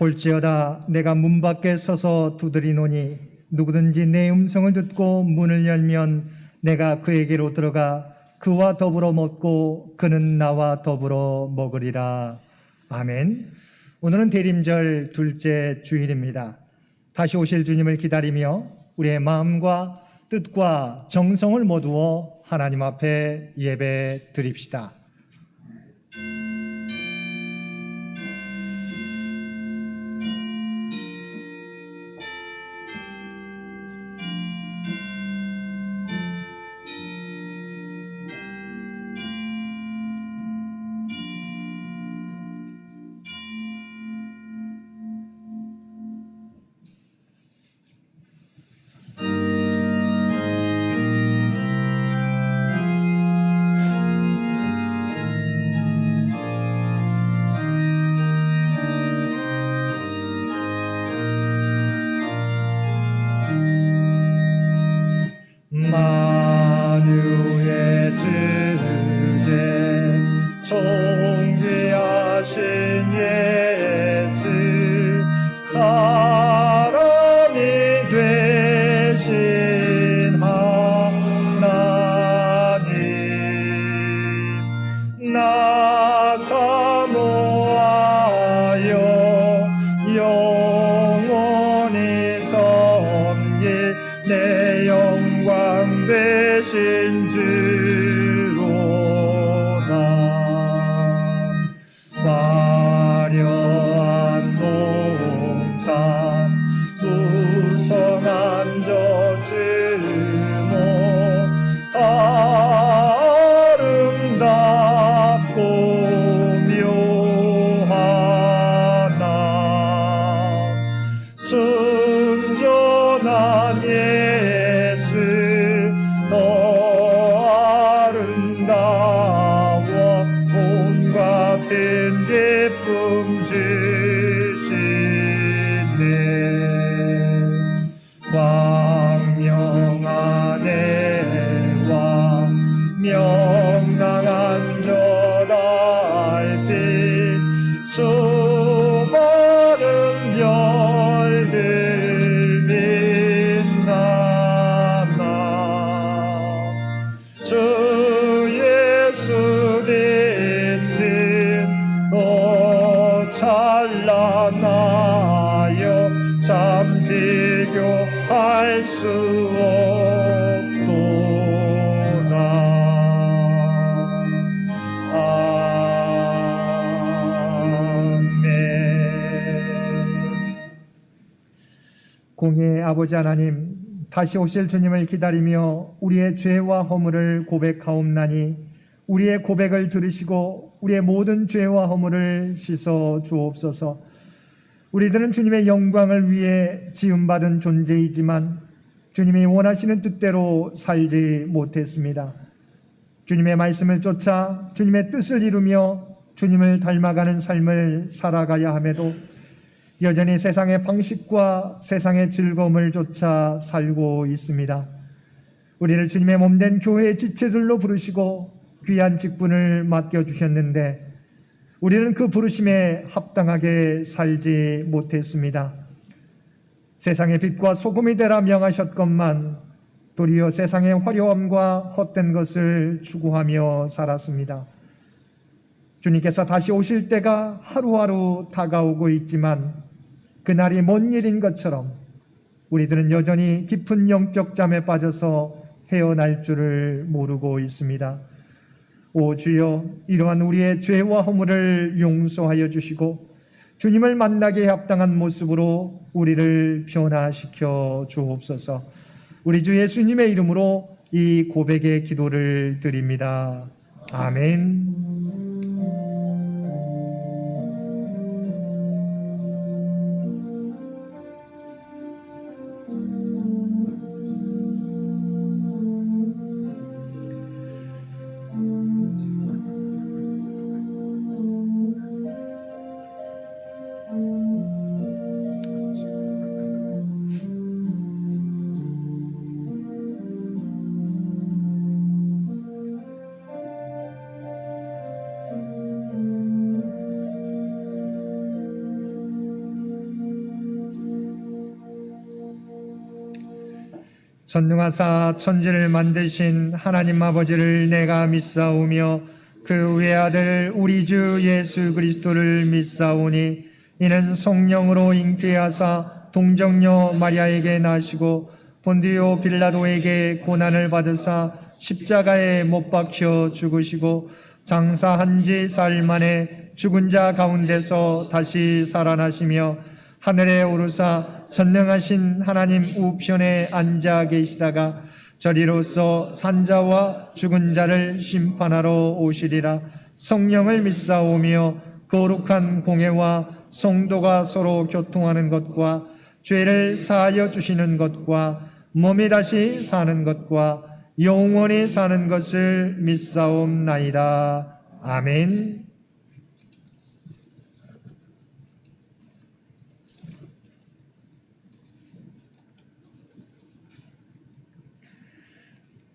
볼지어다 내가 문 밖에 서서 두드리노니 누구든지 내 음성을 듣고 문을 열면 내가 그에게로 들어가 그와 더불어 먹고 그는 나와 더불어 먹으리라. 아멘. 오늘은 대림절 둘째 주일입니다. 다시 오실 주님을 기다리며 우리의 마음과 뜻과 정성을 모두어 하나님 앞에 예배 드립시다. 만유의 주제 존귀하신 예수 사람이 되신 하나님 나 사모하여 영원히 섬길 내 영광 되신 주로다. 화려한 동산 무성한 저승모 아름답고 묘하나 순전한 예수 더 아름다워 온 같은 기쁨 주시네. 광명한 해와 명랑한 저 달빛 수많은 별들 빛나나 주 예수 빛은 더 찬란하여 참 비교할 수 없도다. 아멘. 공의의 아버지 하나님, 다시 오실 주님을 기다리며 우리의 죄와 허물을 고백하옵나니 우리의 고백을 들으시고 우리의 모든 죄와 허물을 씻어 주옵소서. 우리들은 주님의 영광을 위해 지음받은 존재이지만 주님이 원하시는 뜻대로 살지 못했습니다. 주님의 말씀을 쫓아 주님의 뜻을 이루며 주님을 닮아가는 삶을 살아가야 함에도 여전히 세상의 방식과 세상의 즐거움을 쫓아 살고 있습니다. 우리를 주님의 몸된 교회의 지체들로 부르시고 귀한 직분을 맡겨주셨는데 우리는 그 부르심에 합당하게 살지 못했습니다. 세상의 빛과 소금이 되라 명하셨건만 도리어 세상의 화려함과 헛된 것을 추구하며 살았습니다. 주님께서 다시 오실 때가 하루하루 다가오고 있지만 그날이 먼 일인 것처럼 우리들은 여전히 깊은 영적 잠에 빠져서 헤어날 줄을 모르고 있습니다. 오 주여, 이러한 우리의 죄와 허물을 용서하여 주시고 주님을 만나기에 합당한 모습으로 우리를 변화시켜 주옵소서. 우리 주 예수님의 이름으로 이 고백의 기도를 드립니다. 아멘. 전능하사 천지를 만드신 하나님 아버지를 내가 믿사오며 그 외아들 우리 주 예수 그리스도를 믿사오니 이는 성령으로 잉태하사 동정녀 마리아에게 나시고 본디오 빌라도에게 고난을 받으사 십자가에 못 박혀 죽으시고 장사한 지 사흘 만에 죽은 자 가운데서 다시 살아나시며 하늘에 오르사 전능하신 하나님 우편에 앉아 계시다가 저리로서 산자와 죽은 자를 심판하러 오시리라. 성령을 믿사오며 거룩한 공회와 성도가 서로 교통하는 것과 죄를 사하여 주시는 것과 몸이 다시 사는 것과 영원히 사는 것을 믿사옵나이다. 아멘.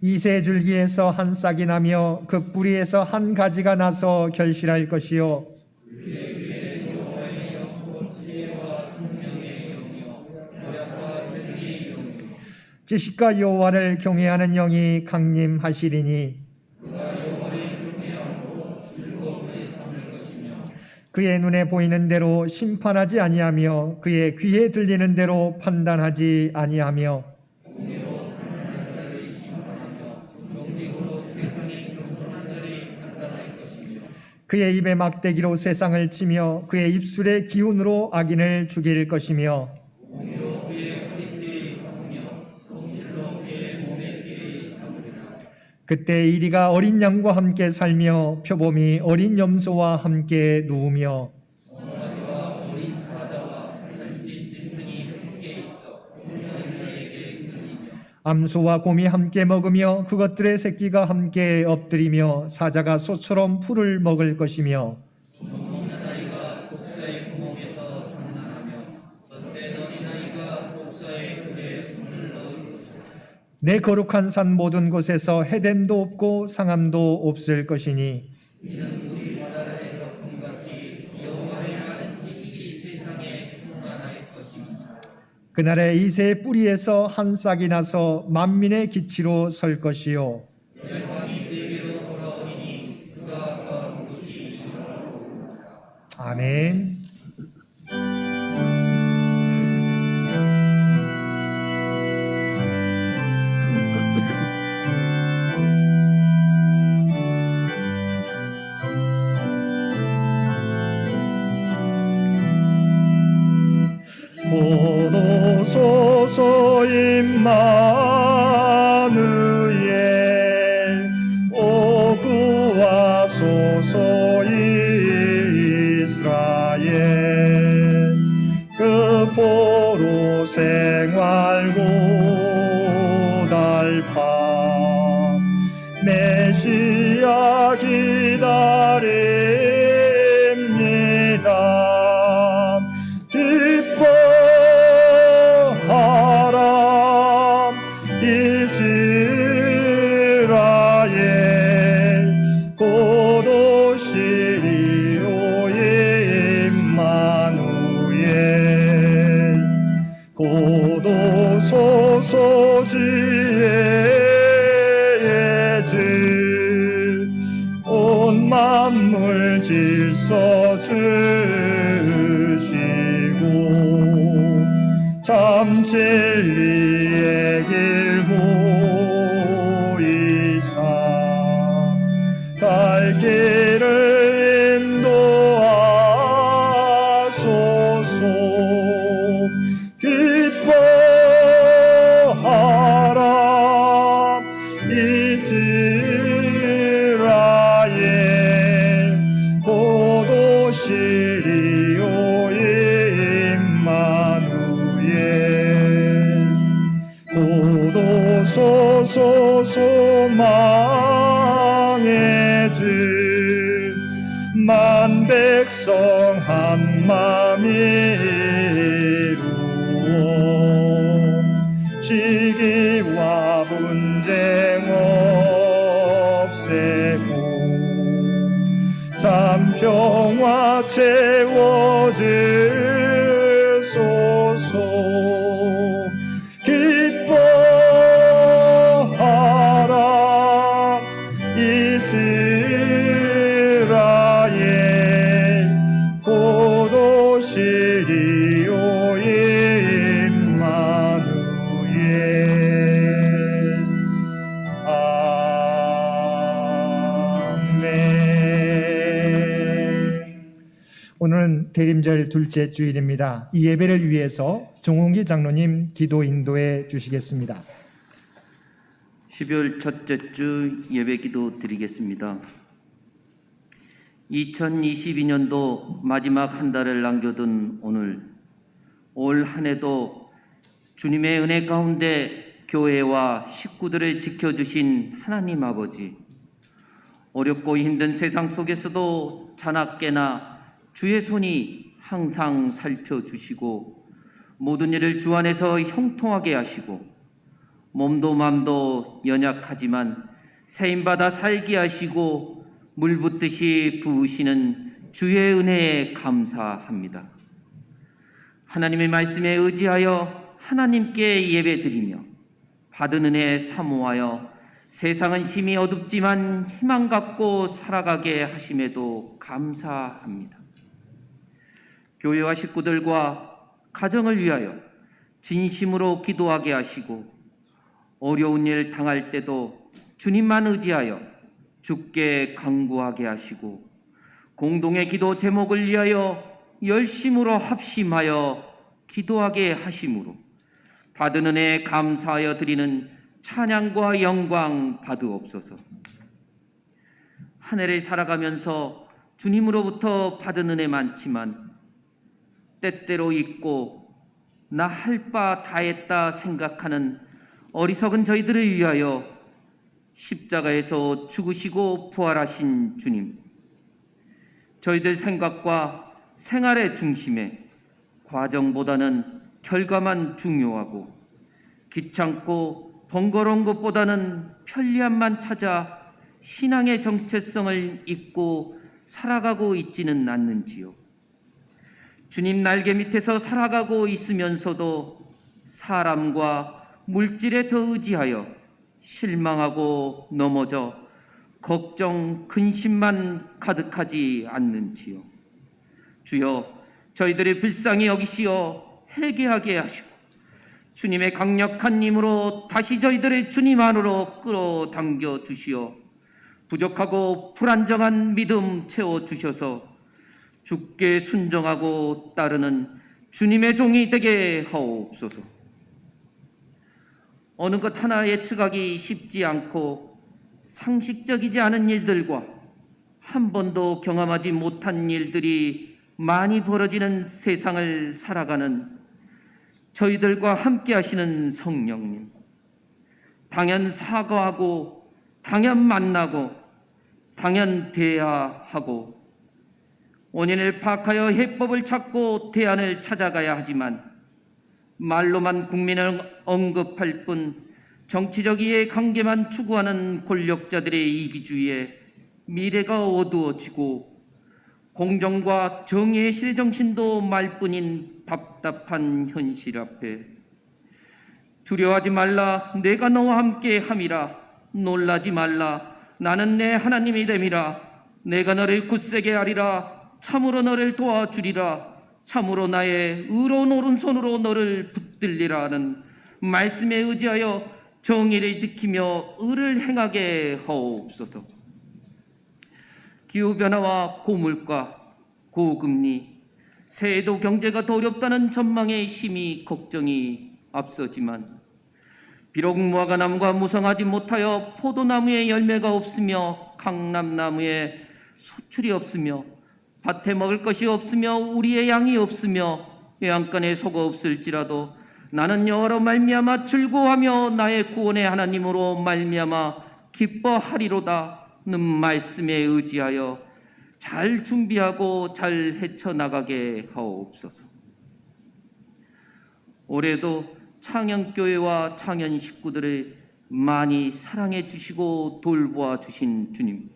이세 줄기에서 한 싹이 나며 그 뿌리에서 한 가지가 나서 결실할 것이요 지식과 여호와를 경외하는 영이 강림하시리니 그의 눈에 보이는 대로 심판하지 아니하며 그의 귀에 들리는 대로 판단하지 아니하며 그의 입에 막대기로 세상을 치며 그의 입술의 기운으로 악인을 죽일 것이며 그때 이리가 어린 양과 함께 살며 표범이 어린 염소와 함께 누우며 암소와 곰이 함께 먹으며 그것들의 새끼가 함께 엎드리며 사자가 소처럼 풀을 먹을 것이며 내 거룩한 산 모든 곳에서 해됨도 없고 상함도 없을 것이니 그날에 이새의 뿌리에서 한 싹이 나서 만민의 기치로 설 것이요 아멘. 보소서 임마누엘 오 구하소서 이스라엘 그 포로 생활 고달파 메시아 기다립니다. 기뻐하라 이스라엘 고도시리오 임마누엘 고도소서 지혜의 온 만물 질서 주시고 참 진리의 길 보이사 갈 길을 인도하소서. 기뻐하라 이스라엘 고도시리오 임마누엘 고도소서 소망의 주 만 백성 한 맘 이루어 시기와 분쟁 없애고 참 평화 채워주소서. 기뻐하라 오늘은 대림절 둘째 주일입니다. 이 예배를 위해서 정홍기 장로님 기도 인도해 주시겠습니다. 12월 첫째 주 예배 기도 드리겠습니다. 2022년도 마지막 한 달을 남겨둔 오늘, 올 한 해도 주님의 은혜 가운데 교회와 식구들을 지켜주신 하나님 아버지, 어렵고 힘든 세상 속에서도 자나깨나 주의 손이 항상 살펴주시고 모든 일을 주 안에서 형통하게 하시고 몸도 맘도 연약하지만 세임받아 살게 하시고 물 붓듯이 부으시는 주의 은혜에 감사합니다. 하나님의 말씀에 의지하여 하나님께 예배드리며 받은 은혜 사모하여 세상은 심히 어둡지만 희망 갖고 살아가게 하심에도 감사합니다. 교회와 식구들과 가정을 위하여 진심으로 기도하게 하시고 어려운 일 당할 때도 주님만 의지하여 주께 간구하게 하시고 공동의 기도 제목을 위하여 열심으로 합심하여 기도하게 하심으로 받은 은혜에 감사하여 드리는 찬양과 영광 받으옵소서. 한 해를 살아가면서 주님으로부터 받은 은혜 많지만 때때로 잊고 나 할 바 다 했다 생각하는 어리석은 저희들을 위하여 십자가에서 죽으시고 부활하신 주님, 저희들 생각과 생활의 중심에 과정보다는 결과만 중요하고 귀찮고 번거로운 것보다는 편리함만 찾아 신앙의 정체성을 잊고 살아가고 있지는 않는지요. 주님 날개 밑에서 살아가고 있으면서도 사람과 물질에 더 의지하여 실망하고 넘어져 걱정, 근심만 가득하지 않는지요. 주여, 저희들의 불쌍히 여기시어 회개하게 하시고 주님의 강력한 힘으로 다시 저희들의 주님 안으로 끌어당겨 주시어 부족하고 불안정한 믿음 채워주셔서 주께 순종하고 따르는 주님의 종이 되게 하옵소서. 어느 것 하나 예측하기 쉽지 않고 상식적이지 않은 일들과 한 번도 경험하지 못한 일들이 많이 벌어지는 세상을 살아가는 저희들과 함께 하시는 성령님, 당연 사과하고 당연 만나고 당연 대화하고 원인을 파악하여 해법을 찾고 대안을 찾아가야 하지만 말로만 국민을 언급할 뿐 정치적 이해 관계만 추구하는 권력자들의 이기주의에 미래가 어두워지고 공정과 정의의 실정신도 말뿐인 답답한 현실 앞에 두려워하지 말라, 내가 너와 함께 함이라. 놀라지 말라, 나는 내 하나님이 됨이라. 내가 너를 굳세게 하리라. 참으로 너를 도와주리라. 참으로 나의 의로운 오른손으로 너를 붙들리라는 말씀에 의지하여 정의를 지키며 의를 행하게 하옵소서. 기후변화와 고물가, 고금리, 새해도 경제가 더 어렵다는 전망에 심히 걱정이 앞서지만 비록 무화과나무가 무성하지 못하여 포도나무에 열매가 없으며 강남나무에 소출이 없으며 밭에 먹을 것이 없으며 우리의 양이 없으며 외양간에 소가 없을지라도 나는 여호와로 말미암아 즐거워하며 나의 구원의 하나님으로 말미암아 기뻐하리로다는 말씀에 의지하여 잘 준비하고 잘 헤쳐나가게 하옵소서. 올해도 창현교회와 창현 식구들을 많이 사랑해 주시고 돌보아 주신 주님,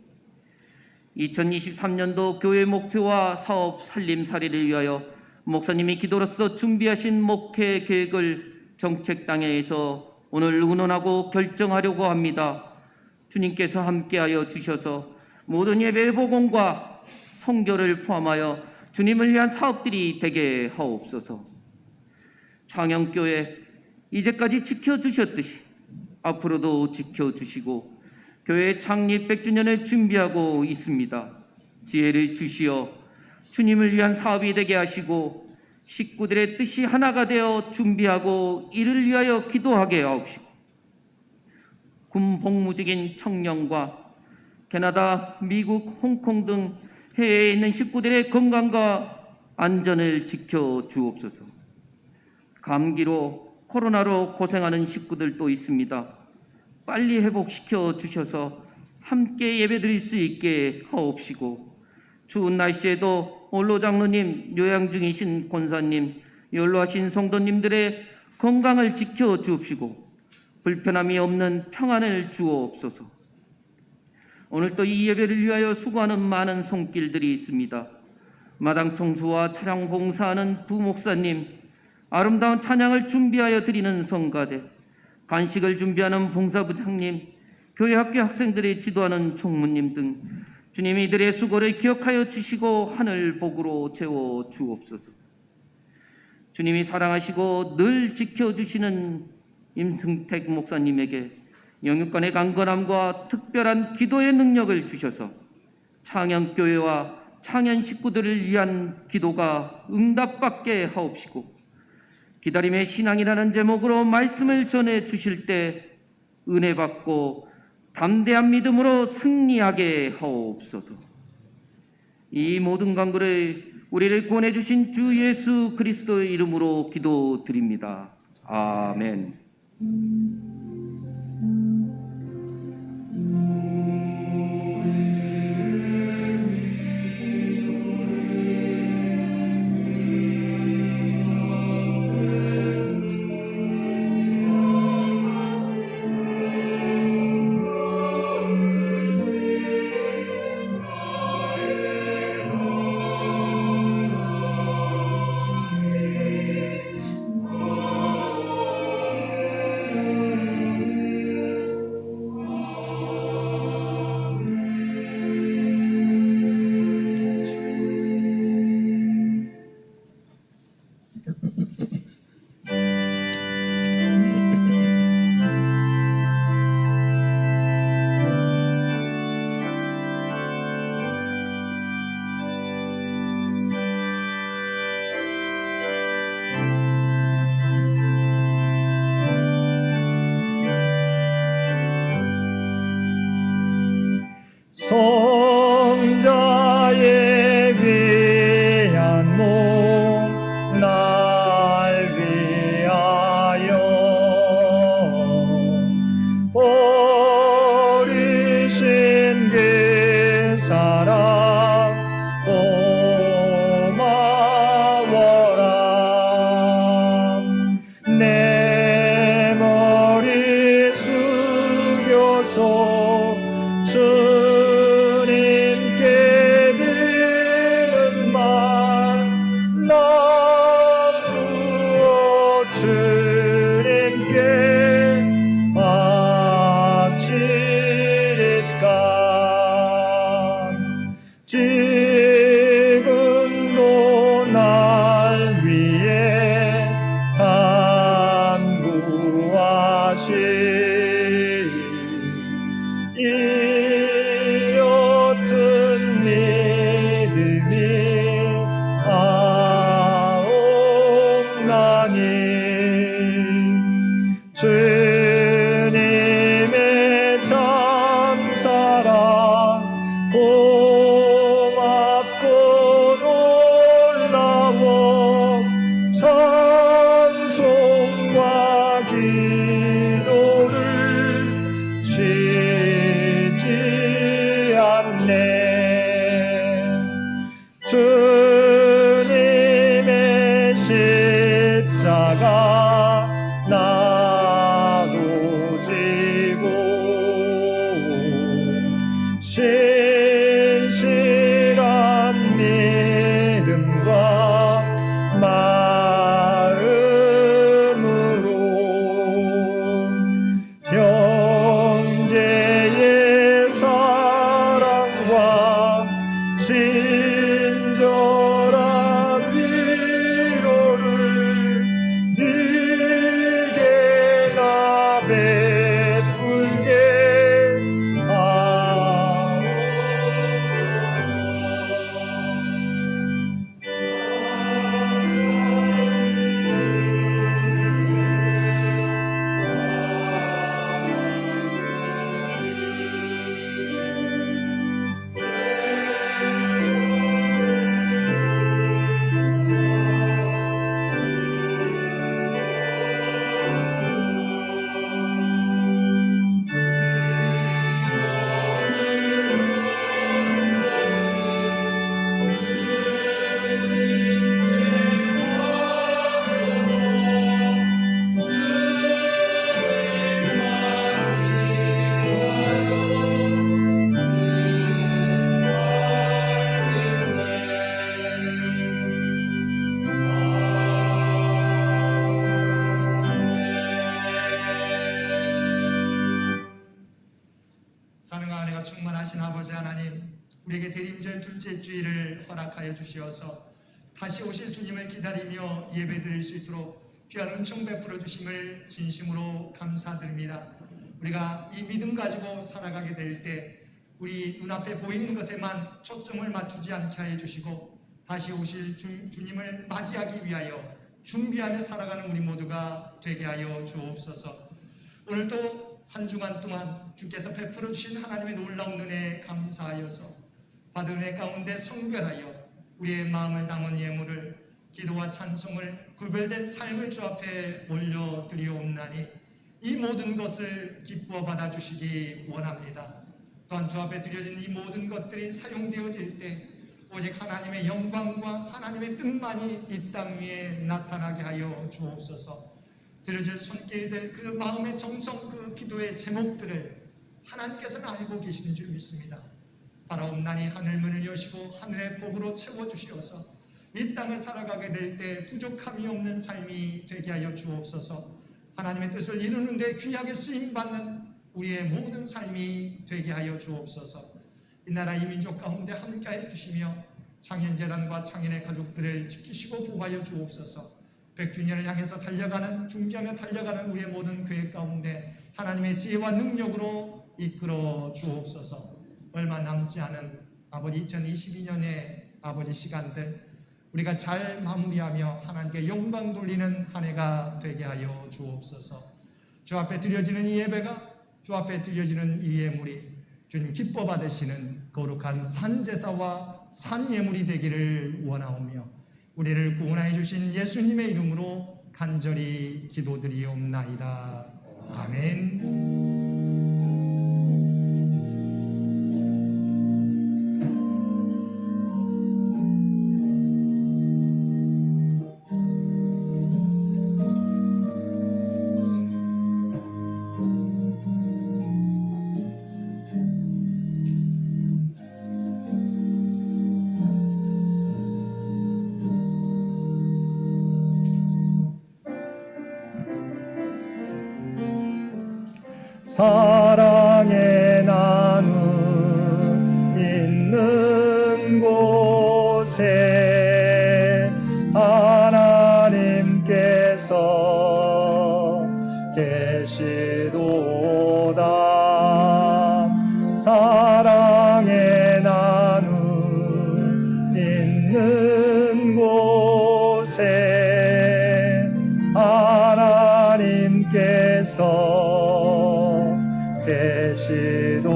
2023년도 교회 목표와 사업 살림살이를 위하여 목사님이 기도로서 준비하신 목회 계획을 정책당회에서 오늘 의논하고 결정하려고 합니다. 주님께서 함께하여 주셔서 모든 예배 복음과 선교를 포함하여 주님을 위한 사업들이 되게 하옵소서. 창현교회 이제까지 지켜주셨듯이 앞으로도 지켜주시고 교회 창립 100주년을 준비하고 있습니다. 지혜를 주시어 주님을 위한 사업이 되게 하시고 식구들의 뜻이 하나가 되어 준비하고 이를 위하여 기도하게 하옵시고, 군 복무직인 청년과 캐나다, 미국, 홍콩 등 해외에 있는 식구들의 건강과 안전을 지켜 주옵소서. 감기로 코로나로 고생하는 식구들도 있습니다. 빨리 회복시켜 주셔서 함께 예배드릴 수 있게 하옵시고, 추운 날씨에도 원로 장로님, 요양 중이신 권사님, 연로하신 성도님들의 건강을 지켜 주옵시고 불편함이 없는 평안을 주옵소서. 오늘 또 이 예배를 위하여 수고하는 많은 손길들이 있습니다. 마당 청소와 차량 봉사하는 부목사님, 아름다운 찬양을 준비하여 드리는 성가대, 간식을 준비하는 봉사부장님, 교회 학교 학생들이 지도하는 총무님 등 주님이 이들의 수고를 기억하여 주시고 하늘 복으로 채워 주옵소서. 주님이 사랑하시고 늘 지켜주시는 임승택 목사님에게 영육간의 강건함과 특별한 기도의 능력을 주셔서 창현교회와 창현 식구들을 위한 기도가 응답받게 하옵시고, 기다림의 신앙이라는 제목으로 말씀을 전해 주실 때 은혜 받고 담대한 믿음으로 승리하게 하옵소서. 이 모든 간구를 우리를 구원해 주신 주 예수 그리스도의 이름으로 기도드립니다. 아멘. 성자의 귀한 몸 날 위하여 버리신 그 사랑 고마워라. 내 머리 숙여서 주님께 드리는 말, 난 무엇 주님께 바치리까. 지금도 날 위해 간구하시 이 옅은 믿음이 아옵나니 주님의 참사랑 고맙고 놀라워 찬송과 기도를 쉬지 않네. 주님의 십자가 나도 지고 신실한 믿음과 마음으로 형제의 사랑과 친절한 위로를 네게 나 베풀게 아버지 하나님, 우리에게 대림절 둘째 주일을 허락하여 주시어서 다시 오실 주님을 기다리며 예배드릴 수 있도록 귀한 은총 베풀어 주심을 진심으로 감사드립니다. 우리가 이 믿음 가지고 살아가게 될 때 우리 눈앞에 보이는 것에만 초점을 맞추지 않게 하여 주시고 다시 오실 주님을 맞이하기 위하여 준비하며 살아가는 우리 모두가 되게 하여 주옵소서. 오늘도 한 주간 동안 주께서 베풀어 주신 하나님의 놀라운 은혜에 감사하여서 받은 은혜 가운데 성별하여 우리의 마음을 담은 예물을 기도와 찬송을 구별된 삶을 주 앞에 올려드리옵나니 이 모든 것을 기뻐 받아주시기 원합니다. 또한 주 앞에 드려진 이 모든 것들이 사용되어질 때 오직 하나님의 영광과 하나님의 뜻만이 이 땅 위에 나타나게 하여 주옵소서. 드려질 손길들, 그 마음의 정성, 그 기도의 제목들을 하나님께서는 알고 계시는 줄 믿습니다. 바라옵나니 하늘 문을 여시고 하늘의 복으로 채워주시어서 이 땅을 살아가게 될 때 부족함이 없는 삶이 되게 하여 주옵소서. 하나님의 뜻을 이루는 데 귀하게 쓰임받는 우리의 모든 삶이 되게 하여 주옵소서. 이 나라 이 민족 가운데 함께해 주시며 창현재단과 창현의 가족들을 지키시고 보호하여 주옵소서. 100주년을 향해서 달려가는, 준비하며 달려가는 우리의 모든 계획 가운데 하나님의 지혜와 능력으로 이끌어 주옵소서. 얼마 남지 않은 아버지 2022년의 아버지 시간들 우리가 잘 마무리하며 하나님께 영광 돌리는 한 해가 되게 하여 주옵소서. 주 앞에 드려지는 이 예배가, 주 앞에 드려지는 이 예물이 주님 기뻐 받으시는 거룩한 산제사와 산예물이 되기를 원하오며 우리를 구원하여 주신 예수님의 이름으로 간절히 기도드리옵나이다. 아멘. 사랑의 나눔 있는 곳에 하나님께서 계시도다. 사랑의 나눔 있는 곳에 하나님께서 계시도다.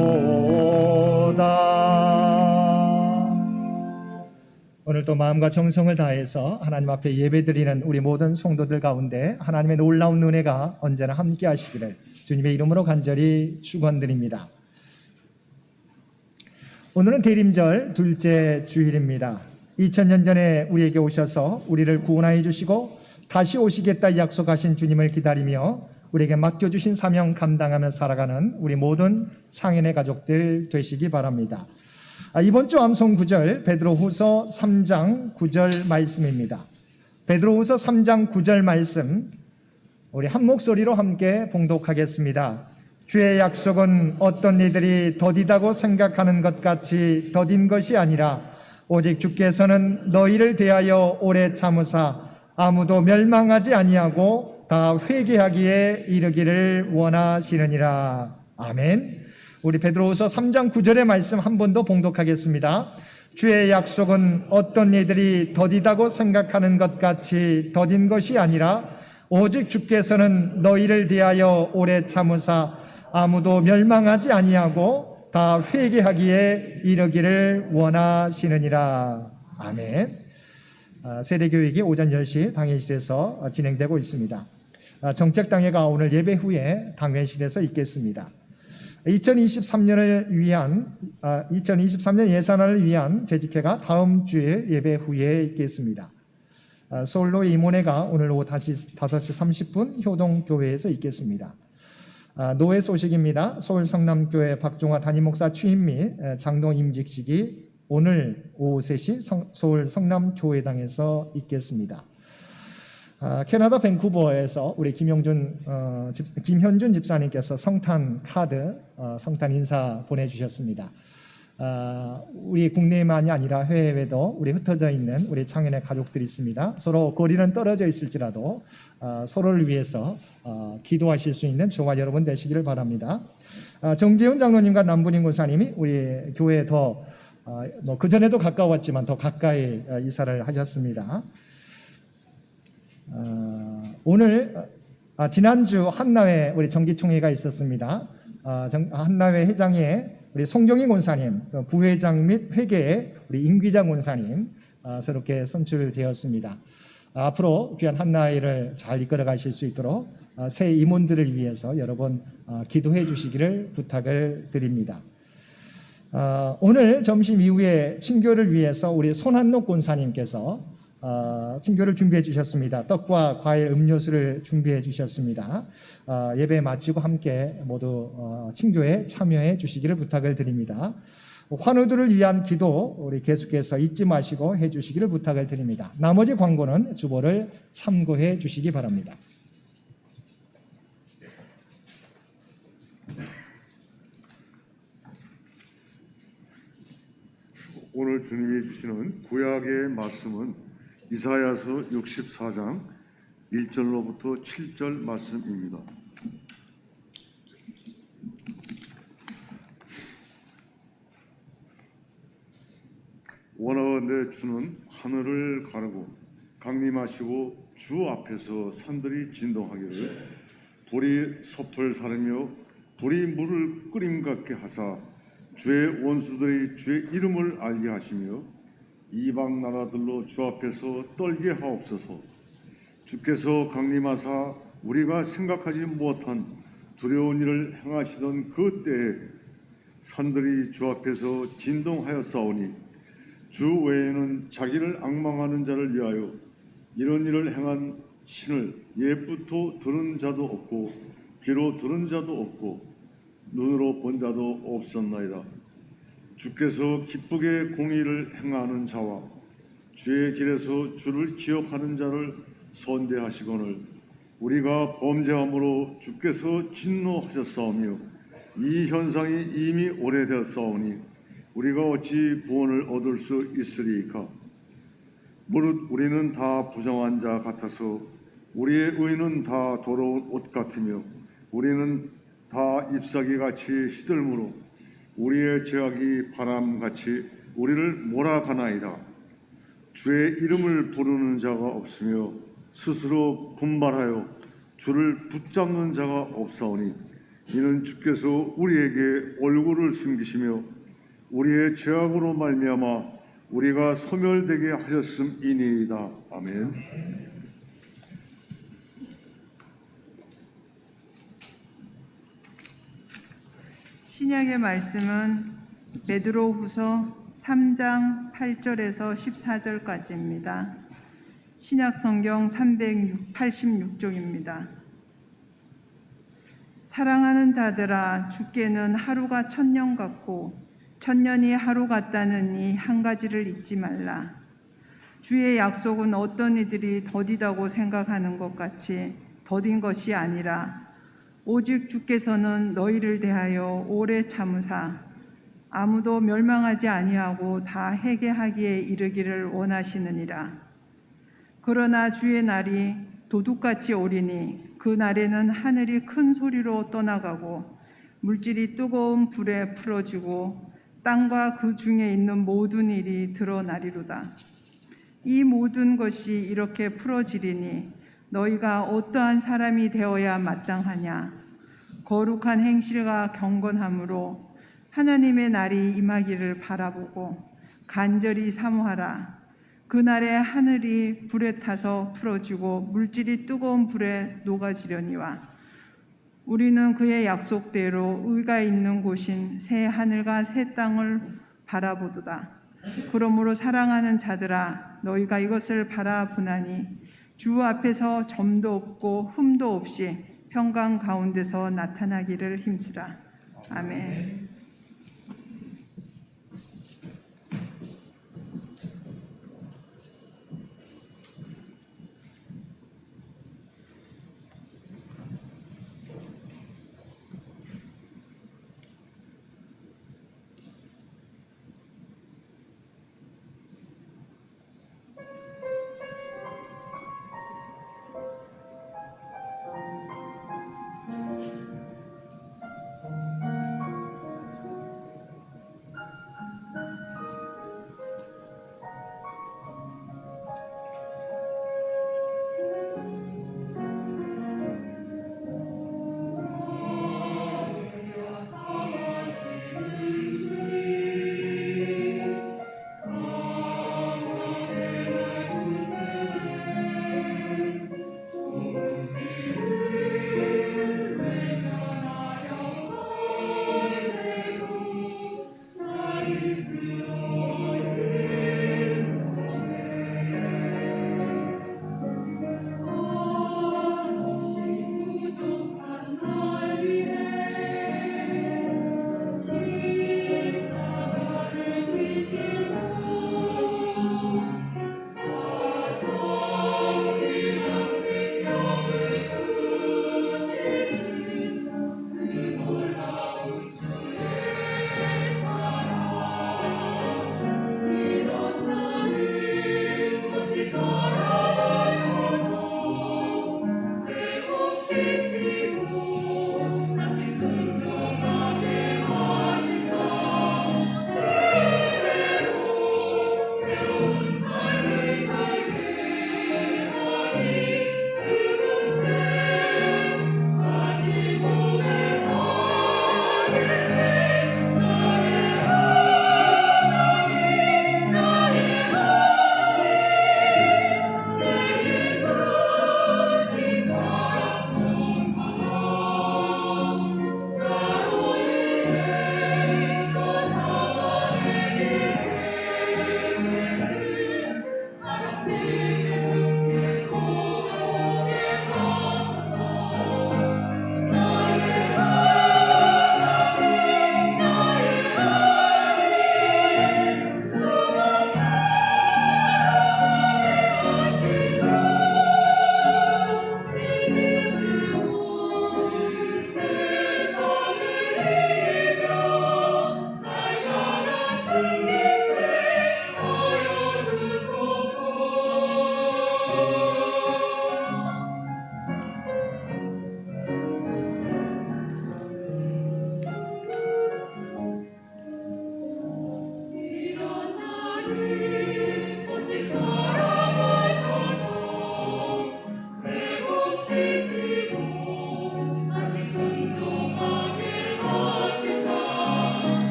오늘도 마음과 정성을 다해서 하나님 앞에 예배드리는 우리 모든 성도들 가운데 하나님의 놀라운 은혜가 언제나 함께 하시기를 주님의 이름으로 간절히 축원드립니다. 오늘은 대림절 둘째 주일입니다. 2000년 전에 우리에게 오셔서 우리를 구원하여 주시고 다시 오시겠다 약속하신 주님을 기다리며 우리에게 맡겨주신 사명 감당하며 살아가는 우리 모든 창현의 가족들 되시기 바랍니다. 이번 주 암송 구절 베드로후서 3장 9절 말씀입니다. 베드로후서 3장 9절 말씀 우리 한 목소리로 함께 봉독하겠습니다. 주의 약속은 어떤 이들이 더디다고 생각하는 것 같이 더딘 것이 아니라 오직 주께서는 너희를 대하여 오래 참으사 아무도 멸망하지 아니하고 다 회개하기에 이르기를 원하시느니라. 아멘. 우리 베드로후서 3장 9절의 말씀 한 번 더 봉독하겠습니다. 주의 약속은 어떤 이들이 더디다고 생각하는 것 같이 더딘 것이 아니라 오직 주께서는 너희를 대하여 오래 참으사 아무도 멸망하지 아니하고 다 회개하기에 이르기를 원하시느니라. 아멘. 세대교육이 오전 10시 당회실에서 진행되고 있습니다. 정책당회가 오늘 예배 후에 당회실에서 있겠습니다. 2023년을 위한 2023년 예산안을 위한 재직회가 다음 주일 예배 후에 있겠습니다. 서울로 임원회가 오늘 오후 5시 30분 효동교회에서 있겠습니다. 노회 소식입니다. 서울 성남교회 박종화 담임목사 취임 및 장로 임직식이 오늘 오후 3시 서울 성남교회당에서 있겠습니다. 캐나다 밴쿠버에서 우리 김현준 집사님께서 성탄 카드, 성탄 인사 보내주셨습니다. 우리 국내만이 아니라 해외에도 우리 흩어져 있는 우리 창현의 가족들이 있습니다. 서로 거리는 떨어져 있을지라도 서로를 위해서 기도하실 수 있는 저와 여러분 되시기를 바랍니다. 정재훈 장로님과 남분인 권사님이 우리 교회에 더 그 전에도 가까웠지만 더 가까이 이사를 하셨습니다. 오늘 지난주 한나회 우리 정기총회가 있었습니다. 한나회 회장에 우리 송정희 권사님, 부회장 및 회계에 우리 임기장 권사님 새롭게 선출되었습니다. 앞으로 귀한 한나회를 잘 이끌어 가실 수 있도록 새 임원들을 위해서 여러분 기도해 주시기를 부탁을 드립니다. 오늘 점심 이후에 친교를 위해서 우리 손한록 권사님께서 친교를 준비해 주셨습니다. 떡과 과일, 음료수를 준비해 주셨습니다. 예배 마치고 함께 모두 친교에 참여해 주시기를 부탁을 드립니다. 환우들을 위한 기도 우리 계속해서 잊지 마시고 해 주시기를 부탁을 드립니다. 나머지 광고는 주보를 참고해 주시기 바랍니다. 오늘 주님이 주시는 구약의 말씀은 이사야서 64장 1절로부터 7절 말씀입니다. 원하건대 주는 하늘을 가르고 강림하시고 주 앞에서 산들이 진동하기를 불이 섭을 사르며 불이 물을 끓임 같게 하사 주의 원수들이 주의 이름을 알게 하시며 이방 나라들로 주 앞에서 떨게 하옵소서. 주께서 강림하사 우리가 생각하지 못한 두려운 일을 행하시던 그 때에 산들이 주 앞에서 진동하였사오니 주 외에는 자기를 앙망하는 자를 위하여 이런 일을 행한 신을 옛부터 들은 자도 없고 귀로 들은 자도 없고 눈으로 본 자도 없었나이다. 주께서 기쁘게 공의를 행하는 자와 주의 길에서 주를 기억하는 자를 선대하시거늘 우리가 범죄함으로 주께서 진노하셨사오며 이 현상이 이미 오래되었사오니 우리가 어찌 구원을 얻을 수 있으리이까. 무릇 우리는 다 부정한 자 같아서 우리의 의는 다 더러운 옷 같으며 우리는 다 잎사귀같이 시들므로 우리의 죄악이 바람같이 우리를 몰아가나이다. 주의 이름을 부르는 자가 없으며 스스로 분발하여 주를 붙잡는 자가 없사오니 이는 주께서 우리에게 얼굴을 숨기시며 우리의 죄악으로 말미암아 우리가 소멸되게 하셨음이니이다. 아멘. 신약의 말씀은 베드로후서 3장 8절에서 14절까지입니다. 신약 성경 386쪽입니다. 사랑하는 자들아, 주께는 하루가 천년 같고 천년이 하루 같다는 이 한 가지를 잊지 말라. 주의 약속은 어떤 이들이 더디다고 생각하는 것 같이 더딘 것이 아니라 오직 주께서는 너희를 대하여 오래 참으사 아무도 멸망하지 아니하고 다 회개하기에 이르기를 원하시느니라. 그러나 주의 날이 도둑같이 오리니 그 날에는 하늘이 큰 소리로 떠나가고 물질이 뜨거운 불에 풀어지고 땅과 그 중에 있는 모든 일이 드러나리로다. 이 모든 것이 이렇게 풀어지리니 너희가 어떠한 사람이 되어야 마땅하냐. 거룩한 행실과 경건함으로 하나님의 날이 임하기를 바라보고 간절히 사모하라. 그날에 하늘이 불에 타서 풀어지고 물질이 뜨거운 불에 녹아지려니와 우리는 그의 약속대로 의가 있는 곳인 새 하늘과 새 땅을 바라보도다. 그러므로 사랑하는 자들아, 너희가 이것을 바라보나니 주 앞에서 점도 없고 흠도 없이 평강 가운데서 나타나기를 힘쓰라. 아멘.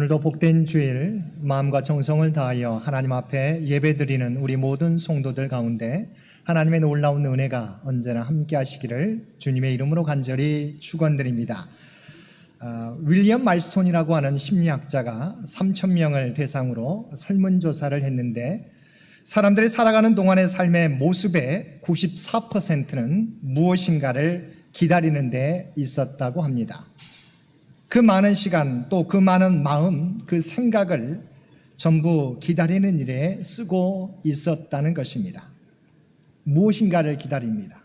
오늘도 복된 주일 마음과 정성을 다하여 하나님 앞에 예배드리는 우리 모든 성도들 가운데 하나님의 놀라운 은혜가 언제나 함께 하시기를 주님의 이름으로 간절히 축원드립니다. 윌리엄 말스톤이라고 하는 심리학자가 3,000명을 대상으로 설문조사를 했는데 사람들이 살아가는 동안의 삶의 모습의 94%는 무엇인가를 기다리는 데 있었다고 합니다. 그 많은 시간 또 그 많은 마음, 그 생각을 전부 기다리는 일에 쓰고 있었다는 것입니다. 무엇인가를 기다립니다.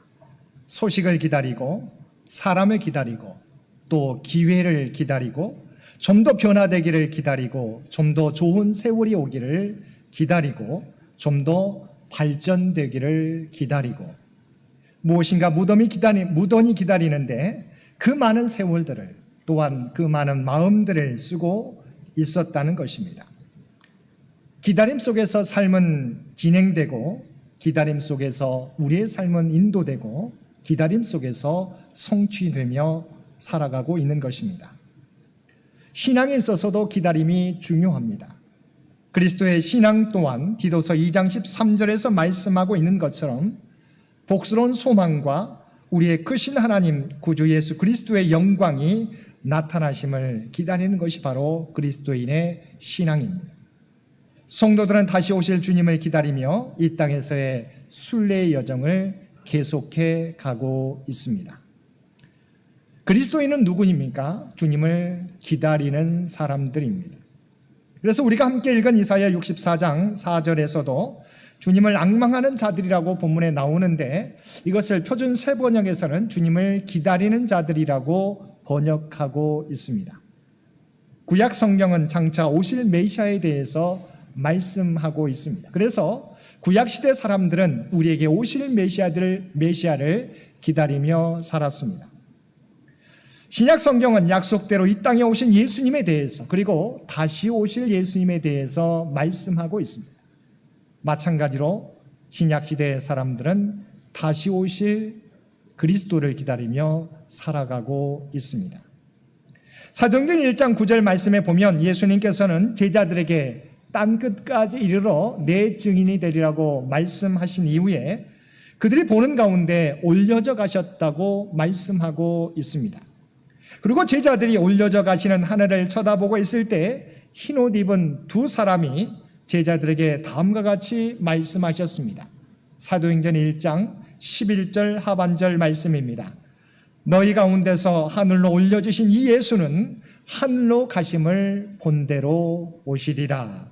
소식을 기다리고 사람을 기다리고 또 기회를 기다리고 좀 더 변화되기를 기다리고 좀 더 좋은 세월이 오기를 기다리고 좀 더 발전되기를 기다리고 무엇인가 무던히 기다리는데 그 많은 세월들을 또한 그 많은 마음들을 쓰고 있었다는 것입니다. 기다림 속에서 삶은 진행되고 기다림 속에서 우리의 삶은 인도되고 기다림 속에서 성취되며 살아가고 있는 것입니다. 신앙에 있어서도 기다림이 중요합니다. 그리스도의 신앙 또한 디도서 2장 13절에서 말씀하고 있는 것처럼 복스러운 소망과 우리의 크신 하나님 구주 예수 그리스도의 영광이 나타나심을 기다리는 것이 바로 그리스도인의 신앙입니다. 성도들은 다시 오실 주님을 기다리며 이 땅에서의 순례의 여정을 계속해 가고 있습니다. 그리스도인은 누구입니까? 주님을 기다리는 사람들입니다. 그래서 우리가 함께 읽은 이사야 64장 4절에서도 주님을 앙망하는 자들이라고 본문에 나오는데 이것을 표준 새 번역에서는 주님을 기다리는 자들이라고 번역하고 있습니다. 구약 성경은 장차 오실 메시아에 대해서 말씀하고 있습니다. 그래서 구약 시대 사람들은 우리에게 오실 메시아를 기다리며 살았습니다. 신약 성경은 약속대로 이 땅에 오신 예수님에 대해서 그리고 다시 오실 예수님에 대해서 말씀하고 있습니다. 마찬가지로 신약 시대 사람들은 다시 오실 그리스도를 기다리며 살아가고 있습니다. 사도행전 1장 9절 말씀에 보면 예수님께서는 제자들에게 땅 끝까지 이르러 내 증인이 되리라고 말씀하신 이후에 그들이 보는 가운데 올려져 가셨다고 말씀하고 있습니다. 그리고 제자들이 올려져 가시는 하늘을 쳐다보고 있을 때 흰옷 입은 두 사람이 제자들에게 다음과 같이 말씀하셨습니다. 사도행전 1장 11절 하반절 말씀입니다. 너희 가운데서 하늘로 올려주신 이 예수는 하늘로 가심을 본대로 오시리라.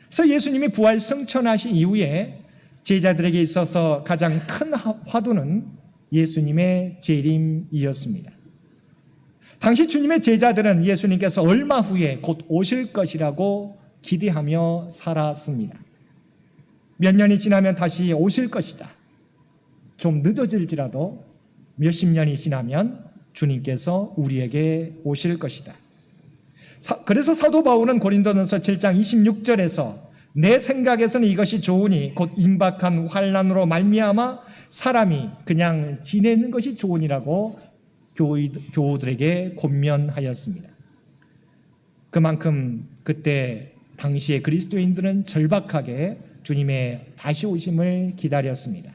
그래서 예수님이 부활 승천하신 이후에 제자들에게 있어서 가장 큰 화두는 예수님의 재림이었습니다. 당시 주님의 제자들은 예수님께서 얼마 후에 곧 오실 것이라고 기대하며 살았습니다. 몇 년이 지나면 다시 오실 것이다. 좀 늦어질지라도 몇십 년이 지나면 주님께서 우리에게 오실 것이다. 그래서 사도 바울은 고린도전서 7장 26절에서 내 생각에서는 이것이 좋으니 곧 임박한 환난으로 말미암아 사람이 그냥 지내는 것이 좋으니라고 교우들에게 권면하였습니다. 그만큼 그때 당시의 그리스도인들은 절박하게 주님의 다시 오심을 기다렸습니다.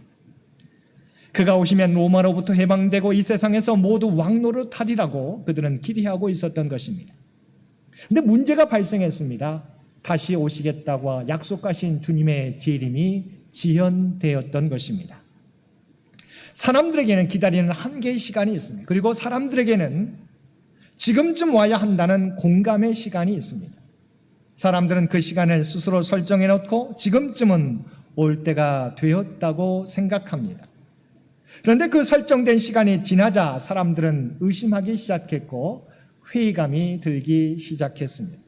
그가 오시면 로마로부터 해방되고 이 세상에서 모두 왕노릇하리라고 그들은 기대하고 있었던 것입니다. 그런데 문제가 발생했습니다. 다시 오시겠다고 약속하신 주님의 재림이 지연되었던 것입니다. 사람들에게는 기다리는 한계의 시간이 있습니다. 그리고 사람들에게는 지금쯤 와야 한다는 공감의 시간이 있습니다. 사람들은 그 시간을 스스로 설정해 놓고 지금쯤은 올 때가 되었다고 생각합니다. 그런데 그 설정된 시간이 지나자 사람들은 의심하기 시작했고 회의감이 들기 시작했습니다.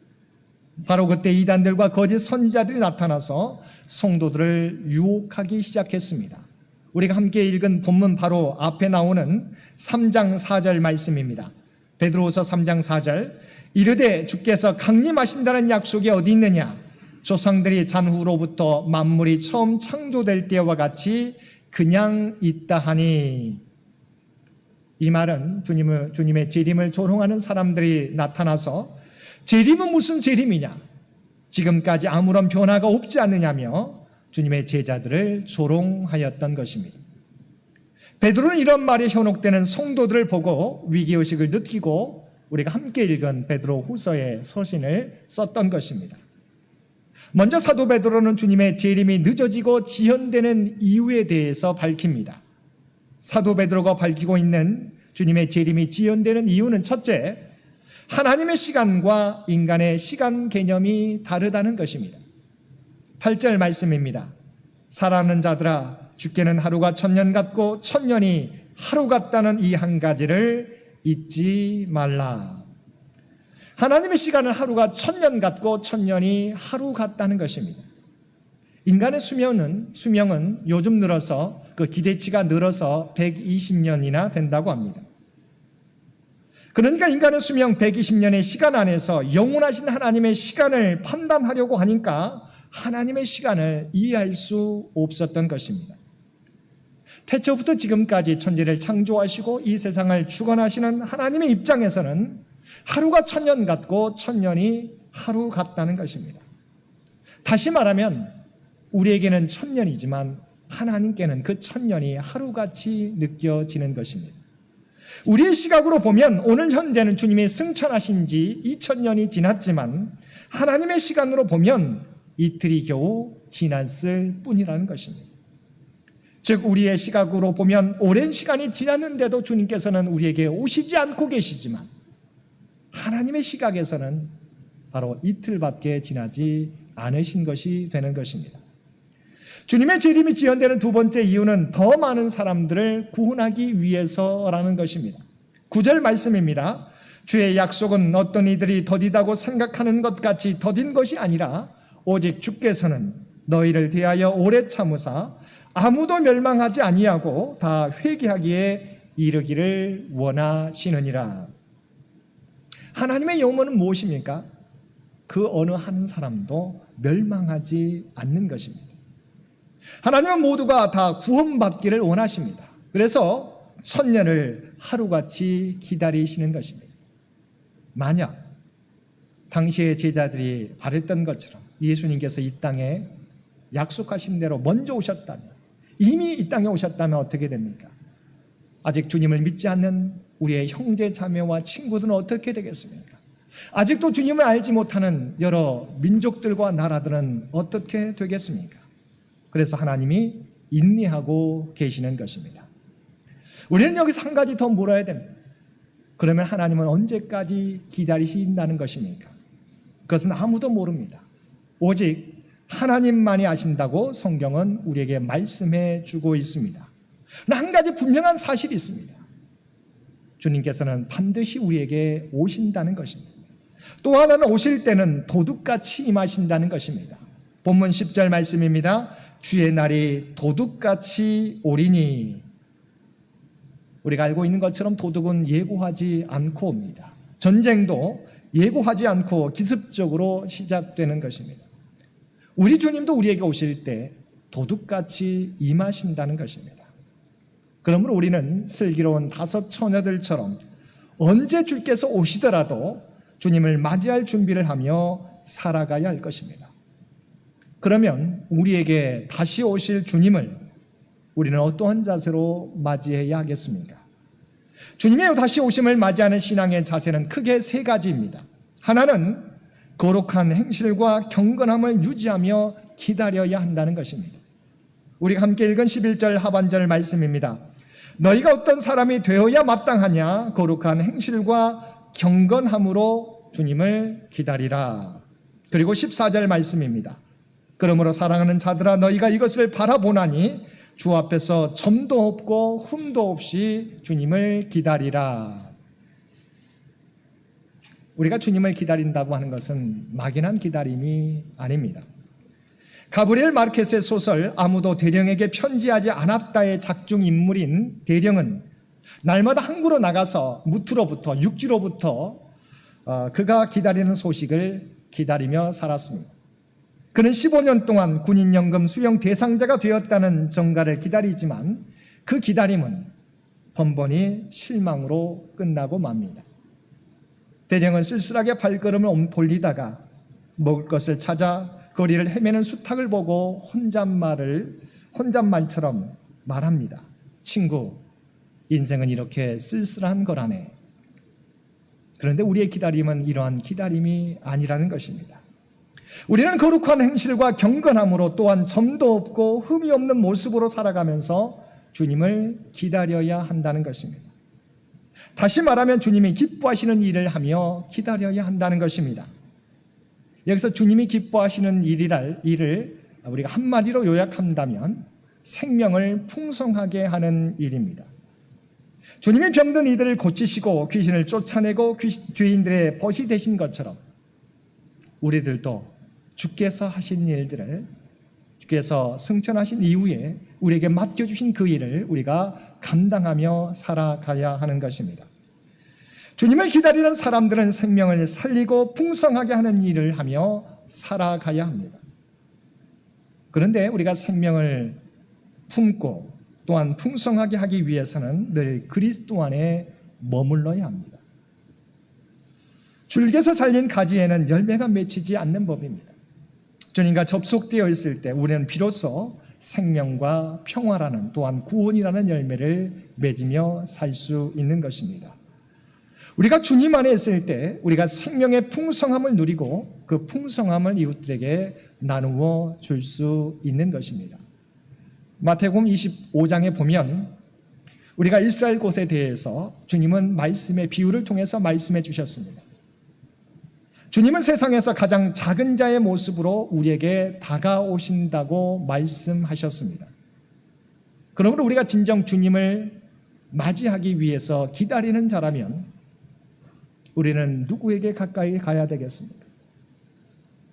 바로 그때 이단들과 거짓 선지자들이 나타나서 성도들을 유혹하기 시작했습니다. 우리가 함께 읽은 본문 바로 앞에 나오는 3장 4절 말씀입니다. 베드로후서 3장 4절 이르되 주께서 강림하신다는 약속이 어디 있느냐 조상들이 잔후로부터 만물이 처음 창조될 때와 같이 그냥 있다 하니 이 말은 주님의 재림을 조롱하는 사람들이 나타나서 재림은 무슨 재림이냐? 지금까지 아무런 변화가 없지 않느냐며 주님의 제자들을 조롱하였던 것입니다. 베드로는 이런 말에 현혹되는 성도들을 보고 위기의식을 느끼고 우리가 함께 읽은 베드로 후서의 서신을 썼던 것입니다. 먼저 사도 베드로는 주님의 재림이 늦어지고 지연되는 이유에 대해서 밝힙니다. 사도 베드로가 밝히고 있는 주님의 재림이 지연되는 이유는 첫째, 하나님의 시간과 인간의 시간 개념이 다르다는 것입니다. 8절 말씀입니다. 사랑하는 자들아, 주께는 하루가 1000년 같고 1000년이 하루 같다는 이 한 가지를 잊지 말라. 하나님의 시간은 하루가 1000년 같고 1000년이 하루 같다는 것입니다. 인간의 수명은 요즘 늘어서 그 기대치가 늘어서 120년이나 된다고 합니다. 그러니까 인간의 수명 120년의 시간 안에서 영원하신 하나님의 시간을 판단하려고 하니까 하나님의 시간을 이해할 수 없었던 것입니다. 태초부터 지금까지 천지를 창조하시고 이 세상을 주관하시는 하나님의 입장에서는 하루가 1000년 같고 1000년이 하루 같다는 것입니다. 다시 말하면 우리에게는 1000년이지만 하나님께는 그 1000년이 하루같이 느껴지는 것입니다. 우리의 시각으로 보면 오늘 현재는 주님이 승천하신 지 2000년이 지났지만 하나님의 시간으로 보면 이틀이 겨우 지났을 뿐이라는 것입니다. 즉 우리의 시각으로 보면 오랜 시간이 지났는데도 주님께서는 우리에게 오시지 않고 계시지만 하나님의 시각에서는 바로 이틀밖에 지나지 않으신 것이 되는 것입니다. 주님의 재림이 지연되는 두 번째 이유는 더 많은 사람들을 구원하기 위해서라는 것입니다. 9절 말씀입니다. 주의 약속은 어떤 이들이 더디다고 생각하는 것 같이 더딘 것이 아니라 오직 주께서는 너희를 대하여 오래 참으사 아무도 멸망하지 아니하고 다 회개하기에 이르기를 원하시느니라. 하나님의 영혼은 무엇입니까? 그 어느 한 사람도 멸망하지 않는 것입니다. 하나님은 모두가 다 구원받기를 원하십니다. 그래서 1000년을 하루같이 기다리시는 것입니다. 만약 당시의 제자들이 바랬던 것처럼 예수님께서 이 땅에 약속하신 대로 먼저 오셨다면, 이미 이 땅에 오셨다면 어떻게 됩니까? 아직 주님을 믿지 않는 우리의 형제 자매와 친구들은 어떻게 되겠습니까? 아직도 주님을 알지 못하는 여러 민족들과 나라들은 어떻게 되겠습니까? 그래서 하나님이 인내하고 계시는 것입니다. 우리는 여기서 한 가지 더 물어야 됩니다. 그러면 하나님은 언제까지 기다리신다는 것입니까? 그것은 아무도 모릅니다. 오직 하나님만이 아신다고 성경은 우리에게 말씀해 주고 있습니다. 한 가지 분명한 사실이 있습니다. 주님께서는 반드시 우리에게 오신다는 것입니다. 또 하나는 오실 때는 도둑같이 임하신다는 것입니다. 본문 10절 말씀입니다. 주의 날이 도둑같이 오리니. 우리가 알고 있는 것처럼 도둑은 예고하지 않고 옵니다. 전쟁도 예고하지 않고 기습적으로 시작되는 것입니다. 우리 주님도 우리에게 오실 때 도둑같이 임하신다는 것입니다. 그러므로 우리는 슬기로운 5 처녀들처럼 언제 주께서 오시더라도 주님을 맞이할 준비를 하며 살아가야 할 것입니다. 그러면 우리에게 다시 오실 주님을 우리는 어떠한 자세로 맞이해야 하겠습니까? 주님의 다시 오심을 맞이하는 신앙의 자세는 크게 3가지입니다. 하나는 거룩한 행실과 경건함을 유지하며 기다려야 한다는 것입니다. 우리가 함께 읽은 11절 하반절 말씀입니다. 너희가 어떤 사람이 되어야 마땅하냐? 거룩한 행실과 경건함으로 주님을 기다리라. 그리고 14절 말씀입니다. 그러므로 사랑하는 자들아, 너희가 이것을 바라보나니 주 앞에서 점도 없고 흠도 없이 주님을 기다리라. 우리가 주님을 기다린다고 하는 것은 막연한 기다림이 아닙니다. 가브리엘 마르케스의 소설 아무도 대령에게 편지하지 않았다의 작중 인물인 대령은 날마다 항구로 나가서 무트로부터 육지로부터 그가 기다리는 소식을 기다리며 살았습니다. 그는 15년 동안 군인연금 수령 대상자가 되었다는 정가를 기다리지만 그 기다림은 번번이 실망으로 끝나고 맙니다. 대령은 쓸쓸하게 발걸음을 돌리다가 먹을 것을 찾아 거리를 헤매는 수탉을 보고 혼잣말처럼 말합니다. 친구, 인생은 이렇게 쓸쓸한 거라네. 그런데 우리의 기다림은 이러한 기다림이 아니라는 것입니다. 우리는 거룩한 행실과 경건함으로 또한 점도 없고 흠이 없는 모습으로 살아가면서 주님을 기다려야 한다는 것입니다. 다시 말하면 주님이 기뻐하시는 일을 하며 기다려야 한다는 것입니다. 여기서 주님이 기뻐하시는 일을 우리가 한마디로 요약한다면 생명을 풍성하게 하는 일입니다. 주님이 병든 이들을 고치시고 귀신을 쫓아내고 죄인들의 벗이 되신 것처럼 우리들도 주께서 하신 일들을 주께서 승천하신 이후에 우리에게 맡겨주신 그 일을 우리가 감당하며 살아가야 하는 것입니다. 주님을 기다리는 사람들은 생명을 살리고 풍성하게 하는 일을 하며 살아가야 합니다. 그런데 우리가 생명을 품고 또한 풍성하게 하기 위해서는 늘 그리스도 안에 머물러야 합니다. 줄기에서 잘린 가지에는 열매가 맺히지 않는 법입니다. 주님과 접속되어 있을 때 우리는 비로소 생명과 평화라는 또한 구원이라는 열매를 맺으며 살 수 있는 것입니다. 우리가 주님 안에 있을 때 우리가 생명의 풍성함을 누리고 그 풍성함을 이웃들에게 나누어 줄 수 있는 것입니다. 마태복음 25장에 보면 우리가 일살 곳에 대해서 주님은 말씀의 비유를 통해서 말씀해 주셨습니다. 주님은 세상에서 가장 작은 자의 모습으로 우리에게 다가오신다고 말씀하셨습니다. 그러므로 우리가 진정 주님을 맞이하기 위해서 기다리는 자라면 우리는 누구에게 가까이 가야 되겠습니까?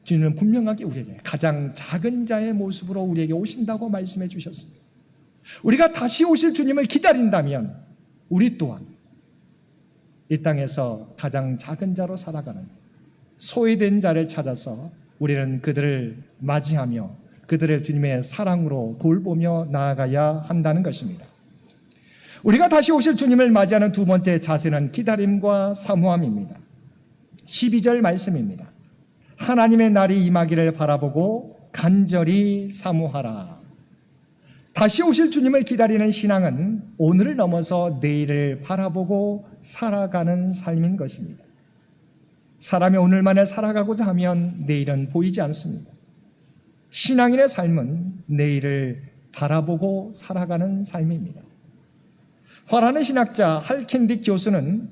주님은 분명하게 우리에게 가장 작은 자의 모습으로 우리에게 오신다고 말씀해 주셨습니다. 우리가 다시 오실 주님을 기다린다면 우리 또한 이 땅에서 가장 작은 자로 살아가는 소외된 자를 찾아서 우리는 그들을 맞이하며 그들을 주님의 사랑으로 돌보며 나아가야 한다는 것입니다. 우리가 다시 오실 주님을 맞이하는 두 번째 자세는 기다림과 사모함입니다. 12절 말씀입니다. 하나님의 날이 임하기를 바라보고 간절히 사모하라. 다시 오실 주님을 기다리는 신앙은 오늘을 넘어서 내일을 바라보고 살아가는 삶인 것입니다. 사람이 오늘만을 살아가고자 하면 내일은 보이지 않습니다. 신앙인의 삶은 내일을 바라보고 살아가는 삶입니다. 화라는 신학자 할켄딕 교수는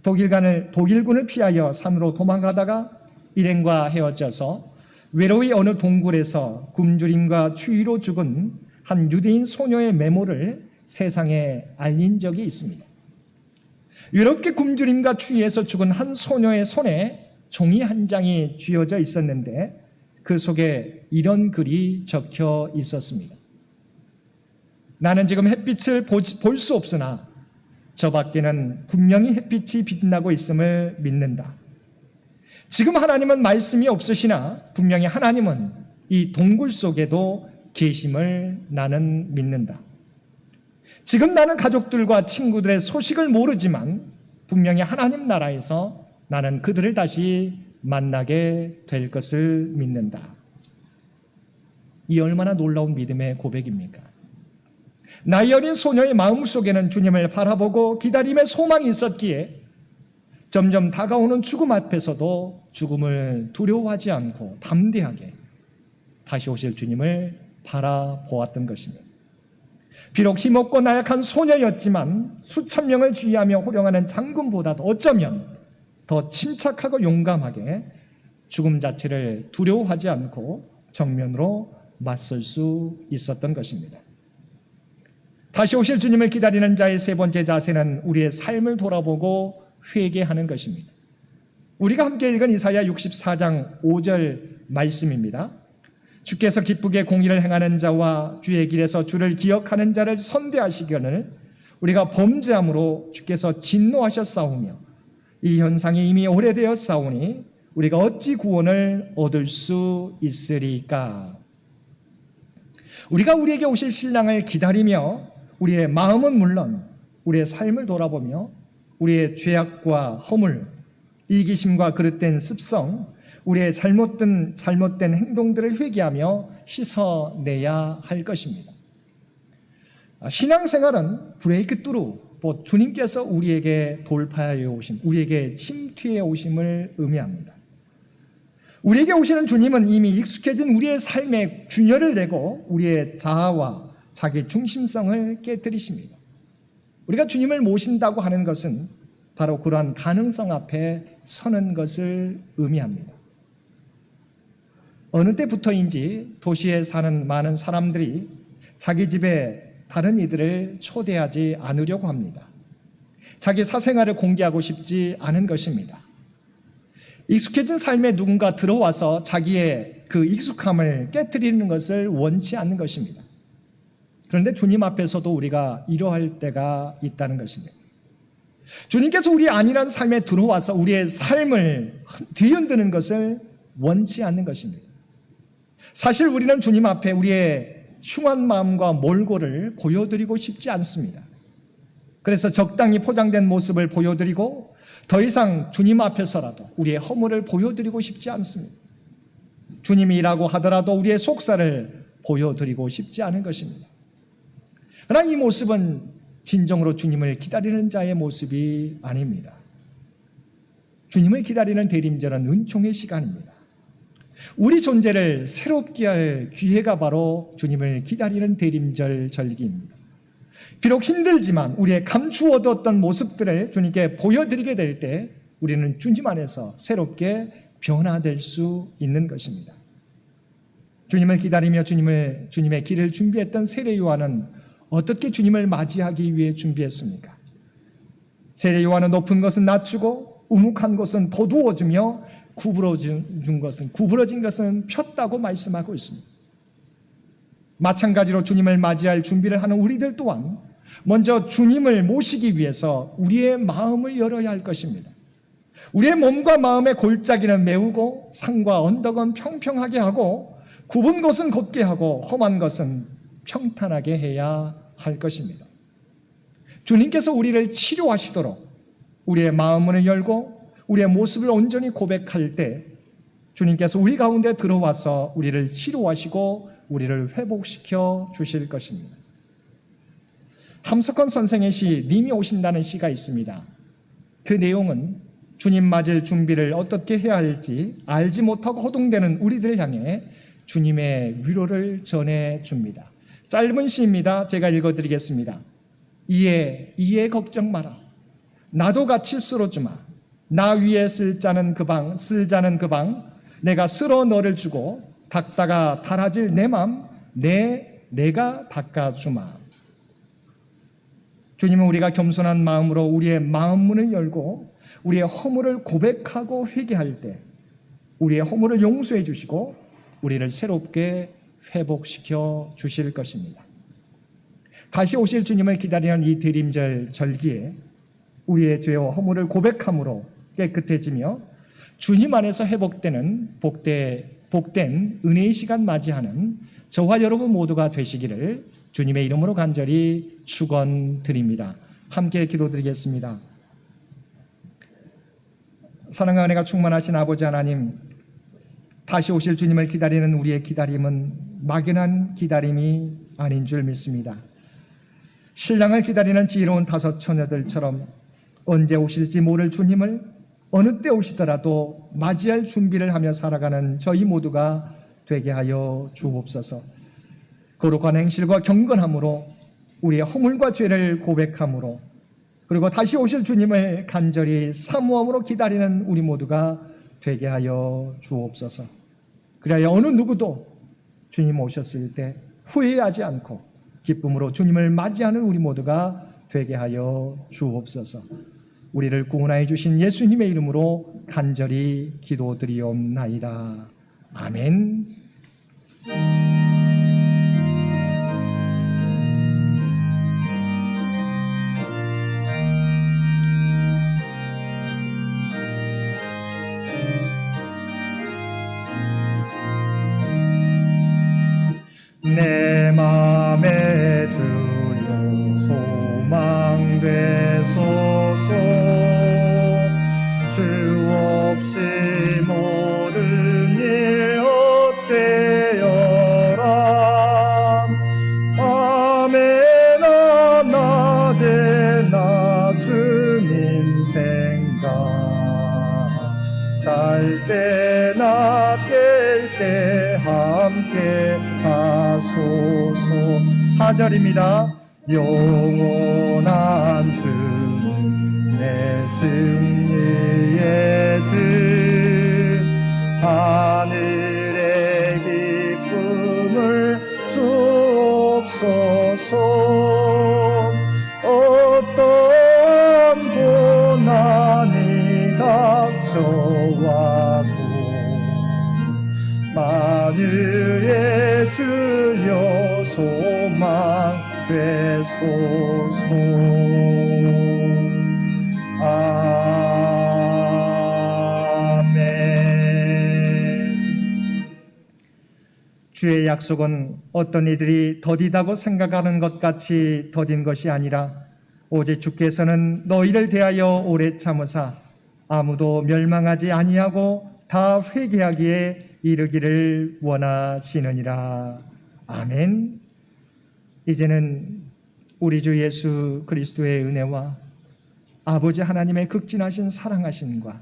독일군을 피하여 산으로 도망가다가 일행과 헤어져서 외로이 어느 동굴에서 굶주림과 추위로 죽은 한 유대인 소녀의 메모를 세상에 알린 적이 있습니다. 외롭게 굶주림과 추위에서 죽은 한 소녀의 손에 종이 한 장이 쥐어져 있었는데 그 속에 이런 글이 적혀 있었습니다. 나는 지금 햇빛을 볼 수 없으나 저 밖에는 분명히 햇빛이 빛나고 있음을 믿는다. 지금 하나님은 말씀이 없으시나 분명히 하나님은 이 동굴 속에도 계심을 나는 믿는다. 지금 나는 가족들과 친구들의 소식을 모르지만 분명히 하나님 나라에서 나는 그들을 다시 만나게 될 것을 믿는다. 이 얼마나 놀라운 믿음의 고백입니까? 나이 어린 소녀의 마음속에는 주님을 바라보고 기다림의 소망이 있었기에 점점 다가오는 죽음 앞에서도 죽음을 두려워하지 않고 담대하게 다시 오실 주님을 바라보았던 것입니다. 비록 힘없고 나약한 소녀였지만 수천 명을 지휘하며 호령하는 장군보다도 어쩌면 더 침착하고 용감하게 죽음 자체를 두려워하지 않고 정면으로 맞설 수 있었던 것입니다. 다시 오실 주님을 기다리는 자의 세 번째 자세는 우리의 삶을 돌아보고 회개하는 것입니다. 우리가 함께 읽은 이사야 64장 5절 말씀입니다. 주께서 기쁘게 공의를 행하는 자와 주의 길에서 주를 기억하는 자를 선대하시기를 우리가 범죄함으로 주께서 진노하셨사오며 이 현상이 이미 오래되었사오니 우리가 어찌 구원을 얻을 수 있으리까. 우리가 우리에게 오실 신랑을 기다리며 우리의 마음은 물론 우리의 삶을 돌아보며 우리의 죄악과 허물 이기심과 그릇된 습성, 우리의 잘못된 행동들을 회개하며 씻어내야 할 것입니다. 신앙생활은 브레이크 뚜루, 주님께서 우리에게 돌파해 오심, 우리에게 침투해 오심을 의미합니다. 우리에게 오시는 주님은 이미 익숙해진 우리의 삶에 균열을 내고 우리의 자아와 자기 중심성을 깨뜨리십니다. 우리가 주님을 모신다고 하는 것은 바로 그러한 가능성 앞에 서는 것을 의미합니다. 어느 때부터인지 도시에 사는 많은 사람들이 자기 집에 다른 이들을 초대하지 않으려고 합니다. 자기 사생활을 공개하고 싶지 않은 것입니다. 익숙해진 삶에 누군가 들어와서 자기의 그 익숙함을 깨뜨리는 것을 원치 않는 것입니다. 그런데 주님 앞에서도 우리가 이러할 때가 있다는 것입니다. 주님께서 우리 안일한 삶에 들어와서 우리의 삶을 뒤흔드는 것을 원치 않는 것입니다. 사실 우리는 주님 앞에 우리의 흉한 마음과 몰골을 보여드리고 싶지 않습니다. 그래서 적당히 포장된 모습을 보여드리고 더 이상 주님 앞에서라도 우리의 허물을 보여드리고 싶지 않습니다. 주님이라고 하더라도 우리의 속살을 보여드리고 싶지 않은 것입니다. 그러나 이 모습은 진정으로 주님을 기다리는 자의 모습이 아닙니다. 주님을 기다리는 대림절은 은총의 시간입니다. 우리 존재를 새롭게 할 기회가 바로 주님을 기다리는 대림절 절기입니다. 비록 힘들지만 우리의 감추어뒀던 모습들을 주님께 보여드리게 될 때 우리는 주님 안에서 새롭게 변화될 수 있는 것입니다. 주님을 기다리며 주님의 길을 준비했던 세례 요한은 어떻게 주님을 맞이하기 위해 준비했습니까? 세례 요한은 높은 것은 낮추고 우묵한 것은 도두어주며 구부러진 것은 폈다고 말씀하고 있습니다. 마찬가지로 주님을 맞이할 준비를 하는 우리들 또한 먼저 주님을 모시기 위해서 우리의 마음을 열어야 할 것입니다. 우리의 몸과 마음의 골짜기는 메우고 산과 언덕은 평평하게 하고 굽은 것은 곱게 하고 험한 것은 평탄하게 해야 할 것입니다. 주님께서 우리를 치료하시도록 우리의 마음을 열고 우리의 모습을 온전히 고백할 때 주님께서 우리 가운데 들어와서 우리를 치료하시고 우리를 회복시켜 주실 것입니다. 함석헌 선생의 시 님이 오신다는 시가 있습니다. 그 내용은 주님 맞을 준비를 어떻게 해야 할지 알지 못하고 호동되는 우리들을 향해 주님의 위로를 전해줍니다. 짧은 시입니다. 제가 읽어드리겠습니다. 이에 걱정 마라. 나도 같이 쓸어주마. 나 위에 쓸 자는 그 방 내가 쓸어 너를 주고 닦다가 닳아질 내 맘 내가 닦아주마. 주님은 우리가 겸손한 마음으로 우리의 마음 문을 열고 우리의 허물을 고백하고 회개할 때 우리의 허물을 용서해 주시고 우리를 새롭게 회복시켜 주실 것입니다. 다시 오실 주님을 기다리는 이 대림절 절기에 우리의 죄와 허물을 고백함으로 깨끗해지며 주님 안에서 회복되는 복된 은혜의 시간 맞이하는 저와 여러분 모두가 되시기를 주님의 이름으로 간절히 축원드립니다. 함께 기도드리겠습니다. 사랑과 은혜가 충만하신 아버지 하나님, 다시 오실 주님을 기다리는 우리의 기다림은 막연한 기다림이 아닌 줄 믿습니다. 신랑을 기다리는 지혜로운 다섯 처녀들처럼 언제 오실지 모를 주님을 어느 때 오시더라도 맞이할 준비를 하며 살아가는 저희 모두가 되게 하여 주옵소서. 거룩한 행실과 경건함으로 우리의 허물과 죄를 고백함으로 그리고 다시 오실 주님을 간절히 사모함으로 기다리는 우리 모두가 되게 하여 주옵소서. 그래야 어느 누구도 주님 오셨을 때 후회하지 않고 기쁨으로 주님을 맞이하는 우리 모두가 되게 하여 주옵소서. 우리를 구원하여 주신 예수님의 이름으로 간절히 기도드리옵나이다. 아멘. 내 맘에 주여 소망되소서. 주와 없이 모든 일 헛되어라. 밤에나 낮에나 주님 생각, 잘 때나 깰 때 함께 하소서. 4절입니다. 영원한 주님 내 승리의 주, 하늘의 기쁨을 주옵소서. 어떤 고난이 닥쳐와도 만유의 주여 소망 되소서. 아멘. 주의 약속은 어떤 이들이 더디다고 생각하는 것 같이 더딘 것이 아니라 오직 주께서는 너희를 대하여 오래 참으사 아무도 멸망하지 아니하고 다 회개하기에 이르기를 원하시느니라. 아멘. 이제는 우리 주 예수 그리스도의 은혜와 아버지 하나님의 극진하신 사랑하심과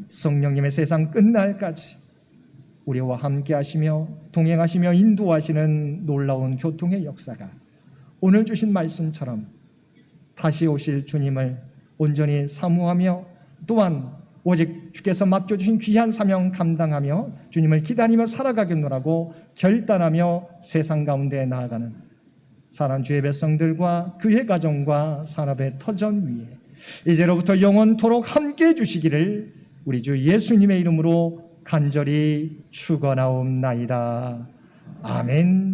성령님의 세상 끝날까지 우리와 함께 하시며 동행하시며 인도하시는 놀라운 교통의 역사가 오늘 주신 말씀처럼 다시 오실 주님을 온전히 사모하며 또한 오직 주께서 맡겨주신 귀한 사명 감당하며 주님을 기다리며 살아가겠노라고 결단하며 세상 가운데 나아가는 사랑 주의 백성들과 그의 가정과 산업의 터전 위에 이제로부터 영원토록 함께 해주시기를 우리 주 예수님의 이름으로 간절히 축원하옵나이다. 아멘.